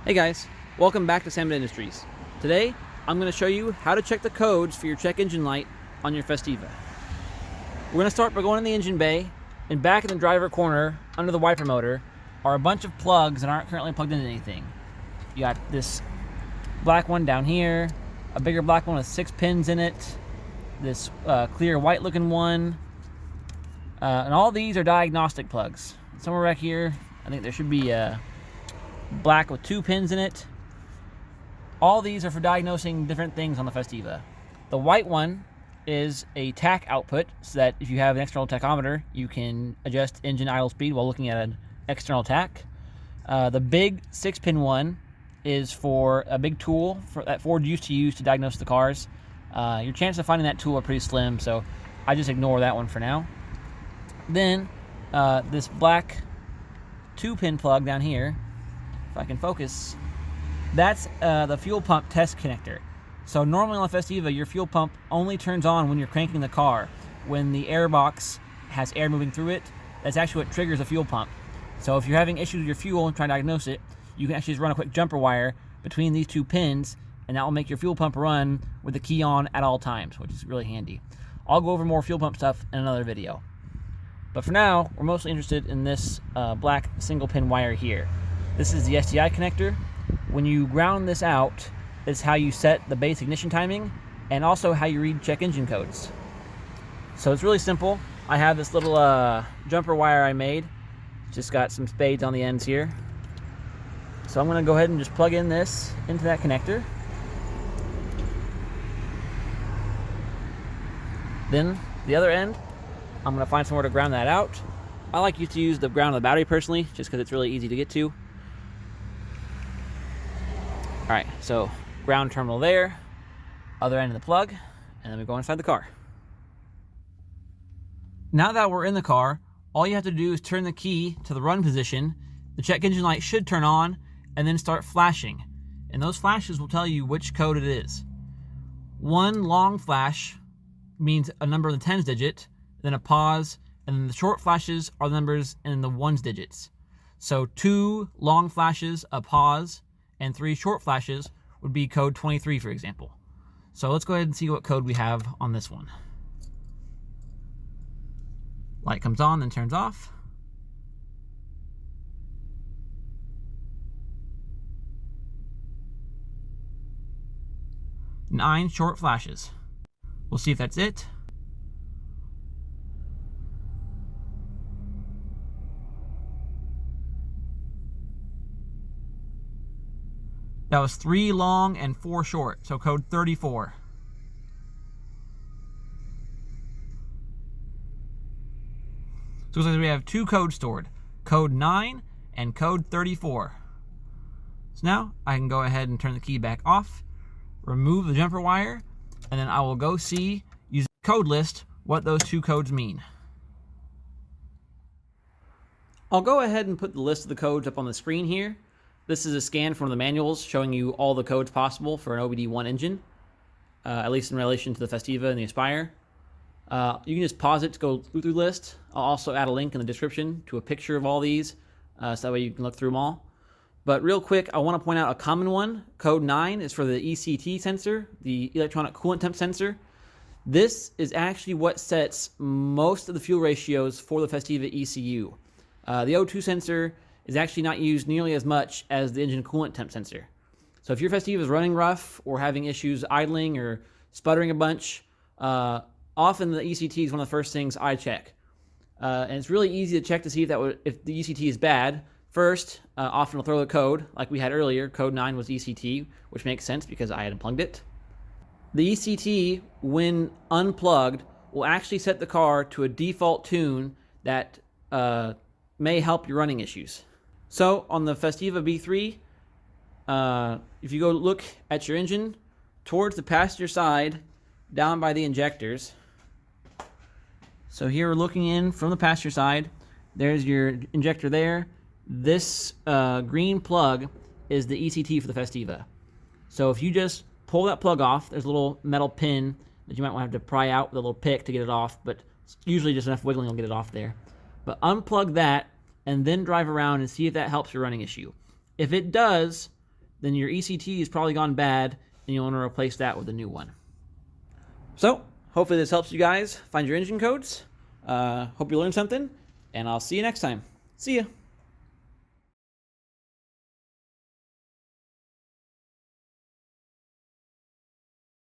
Hey guys, welcome back to Salmon Industries. Today, I'm going to show you how to check the codes for your check engine light on your Festiva. We're going to start by going in the engine bay, and back in the driver corner, under the wiper motor, are a bunch of plugs that aren't currently plugged into anything. You got this black one down here, a bigger black one with 6 pins in it, this clear white looking one, and all these are diagnostic plugs. Somewhere back here, I think there should be black with 2 pins in it. All these are for diagnosing different things on the Festiva. The white one is a tach output, so that if you have an external tachometer, you can adjust engine idle speed while looking at an external tach. The big 6-pin one is for a big tool that Ford used to use to diagnose the cars. Your chance of finding that tool are pretty slim, so I just ignore that one for now. Then this black 2-pin plug down here, if I can focus, that's the fuel pump test connector. So normally on the Festiva, your fuel pump only turns on when you're cranking the car. When the air box has air moving through it, that's actually what triggers a fuel pump. So if you're having issues with your fuel and trying to diagnose it, you can actually just run a quick jumper wire between these 2 pins, and that will make your fuel pump run with the key on at all times, which is really handy. I'll go over more fuel pump stuff in another video. But for now, we're mostly interested in this black single pin wire here. This is the STI connector. When you ground this out, it's how you set the base ignition timing and also how you read check engine codes. So it's really simple. I have this little jumper wire I made. Just got some spades on the ends here. So I'm going to go ahead and just plug in this into that connector. Then the other end, I'm going to find somewhere to ground that out. I like to use the ground of the battery personally, just because it's really easy to get to. Alright, so ground terminal there, other end of the plug, and then we go inside the car. Now that we're in the car, all you have to do is turn the key to the run position. The check engine light should turn on and then start flashing. And those flashes will tell you which code it is. One long flash means a number in the tens digit, then a pause, and then the short flashes are the numbers in the ones digits. So 2 long flashes, a pause, and 3 short flashes would be code 23, for example. So let's go ahead and see what code we have on this one. Light comes on, then turns off. Nine short flashes. We'll see if that's it. That was 3 long and 4 short, so code 34. So it says we have 2 codes stored, code 9 and code 34. So now I can go ahead and turn the key back off, remove the jumper wire, and then I will go see, using the code list, what those 2 codes mean. I'll go ahead and put the list of the codes up on the screen here. This is a scan from the manuals showing you all the codes possible for an OBD1 engine, at least in relation to the Festiva and the Aspire. You can just pause it to go through the list. I'll also add a link in the description to a picture of all these, so that way you can look through them all. But real quick, I want to point out a common one. Code 9 is for the ECT sensor, the electronic coolant temp sensor. This is actually what sets most of the fuel ratios for the Festiva ECU. The O2 sensor is actually not used nearly as much as the engine coolant temp sensor. So if your Festiva is running rough or having issues idling or sputtering a bunch, often the ECT is one of the first things I check. And it's really easy to check to see if the ECT is bad. First, often I'll throw the code, like we had earlier. Code 9 was ECT, which makes sense because I had unplugged it. The ECT, when unplugged, will actually set the car to a default tune that may help your running issues. So on the Festiva B3, if you go look at your engine towards the passenger side, down by the injectors. So here we're looking in from the passenger side. There's your injector there. This green plug is the ECT for the Festiva. So if you just pull that plug off, there's a little metal pin that you might want to have to pry out with a little pick to get it off, but usually just enough wiggling will get it off there. But unplug that and then drive around and see if that helps your running issue. If it does, then your ECT has probably gone bad and you'll want to replace that with a new one. So, hopefully this helps you guys find your engine codes. Hope you learned something, and I'll see you next time. See ya!